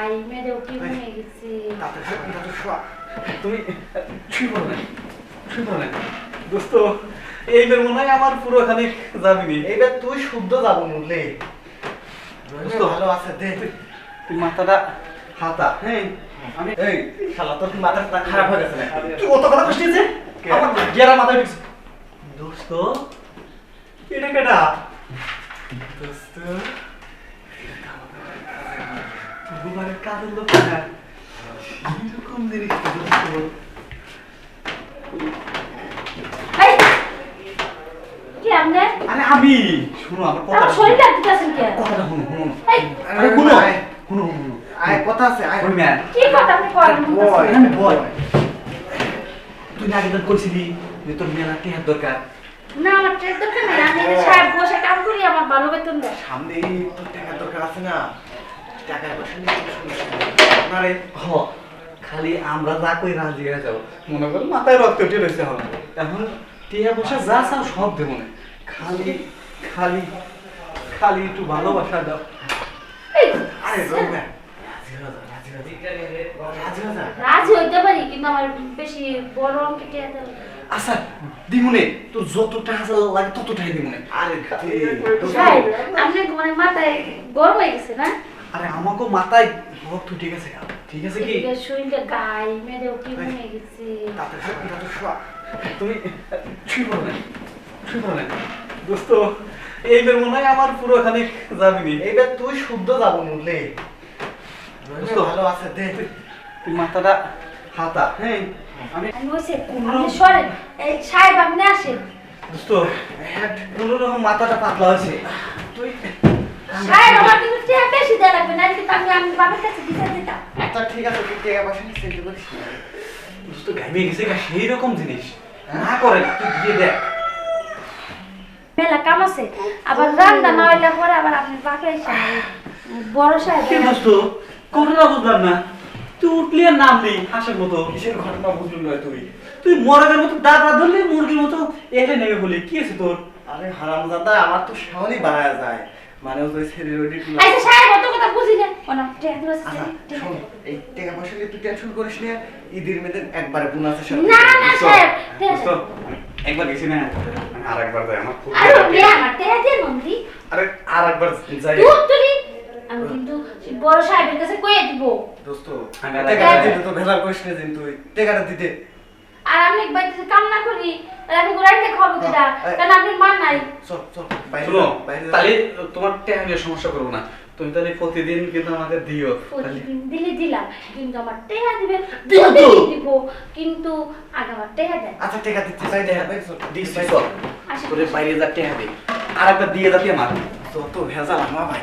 গাই মেরে কি মনে গেছে তুমি শুই না দোস্ত, এইবার মনে হয় আমার পুরো খানিক যাবিনি। এইবার তুই শুদ্ধ যাবো মুরলি। দোস্ত ভালো আছে দে। তুই মাথাটা হাতা হ্যাঁ আমি এই শালা তোর কি মাথাটা খারাপ হয়ে গেছে নাকি? তুই কত কথা কইছিস? কে? আমার গেরা মাথায় ঢুকছে। দোস্ত এটা কেডা? দোস্ত গুবারের কাজের লোক না এরকম জিনিস তো দোস্ত। এই কি আমনে আরে আমি শুনো আমার কথা আমার শরীর লাগতেছেন কি কথাটা শুনো শুনো এই আরে শুনো শুনো শুনো আয় কথা আছে আয় ওই ম্যান কি কথা আপনি করেন বয় আমি বয়। তুই না আগের কইছিলি যে তোর মেলা টিহার দরকার। না আমার ট্রেন দরকার নেই আমি এই সাহেব বসে কাম করি আমার ভালো বেতন দেয় সামনে তোর টাকার দরকার আছে না, টাকার পয়সা নিয়ে কোনো সমস্যা নেই। আপনারে হ খালি আমরা যা কই রাজি হয়ে যাবো, মনে কর মাথায় রক্ত উঠে রয়েছে হবে এখন টিয়া বসে যা চাও সব দেবো না, খালি খালি খালি একটু ভালোবাসা দাও। এই আরে রোমা রাজি হয়ে যা, রাজি হয়ে যা, রাজি হয়ে যা। রাজি হইতে পারি কিন্তু আমার বেশি বড় অঙ্কের টাকা দেয় আচ্ছা দিমুনে তোর যত টাকা লাগে তত টাকা দিমুনে। আরে সাহেব আপনি মানে মাথায় গরম হয়ে গেছে না আরে আমাকে মাথায় রক্ত উঠে গেছে ঠিক আছে কি? এদিকে শরীরটা গাই মেরে কি মনে গেছে তাতে শোয়া তুমি শুই না দোস্ত, এইবার মনে হয় আমার পুরো খানিক যাবিনি। এইবার তুই শুদ্ধ যাবো মুরলি। দোস্ত ভালো আছে দে। তুই মাথাটা হাতা হ্যাঁ আমি আমি বলছি আপনি সরেন এই সাহেব আপনি আসেন দোস্ত কোনো রকম মাথাটা পাতলা হয়েছে। তুই সাহেব আমার কিন্তু টাকা বেশি দেওয়া লাগবে না কিন্তু আমি বাবার কাছে দিতে দিতাম আচ্ছা ঠিক আছে তুই টাকা পয়সা নিয়ে সেন্ড করিস না। দোস্ত ঘামিয়ে গেছে সেই রকম জিনিস না করে না, তুই দিয়ে দেখ। মেলা কাম আছে আবার রান্না না হইলে পরে আবার আপনি বাপে এসে বড় সাহেব কি দোস্ত কথাটা বুঝলাম না, তুই উঠলি আর নামলি হাঁসের মতো। কিসের ঘটনা বুঝলি না তুই? তুই মরগের মতো দাঁত দাঁত ধরলি মুরগির মতো এলে নেমে বলি কি আছে তোর? আরে হারামজাদা আমার তো সামনেই বাড়ায় যায়, মানে ওই সেলিব্রিটি আচ্ছা সাহেব অত কথা বুঝি না ওনা টাকা দিবস আচ্ছা শোন, এই টাকা পয়সা নিয়ে তুই টেনশন করিস না, ঈদের মেয়েদের একবারে বোনাসের সাথে না না সাহেব দোস্ত একবার গেছি না আর একবার যাই আমার খুব আরে রে আমার টাকা দিয়ে নন্দি আরে আর একবার যাই। তুই আমি কিন্তু বড় সাহেবের কাছে কইয়ে দিব দোস্ত আমি টাকাটা দিতে তো ভেজাল করিস না দিন, তুই টাকাটা দিতে আর আমি বাড়িতে কাম না করি আর আমি ঘুরাইতে খাবো কেডা কারণ আপনি মা নাই চল চল বাইরে শুনো বাইরে তাহলে তোমার টাকা নিয়ে সমস্যা করবো না, তুমি তাহলে প্রতিদিন কিন্তু আমাদের দিও। প্রতিদিন দিলে দিলাম কিন্তু আমার টাকা দিবে দিব তো। দিব কিন্তু আগে আমার টাকা দেন আচ্ছা টাকা দিচ্ছি বাইরে বাইরে চল দিচ্ছি চল আসেন। তোরে বাইরে যা টাকা দে আর একবার দিয়ে যাতে আমার যত ভেজাল আমার ভাই।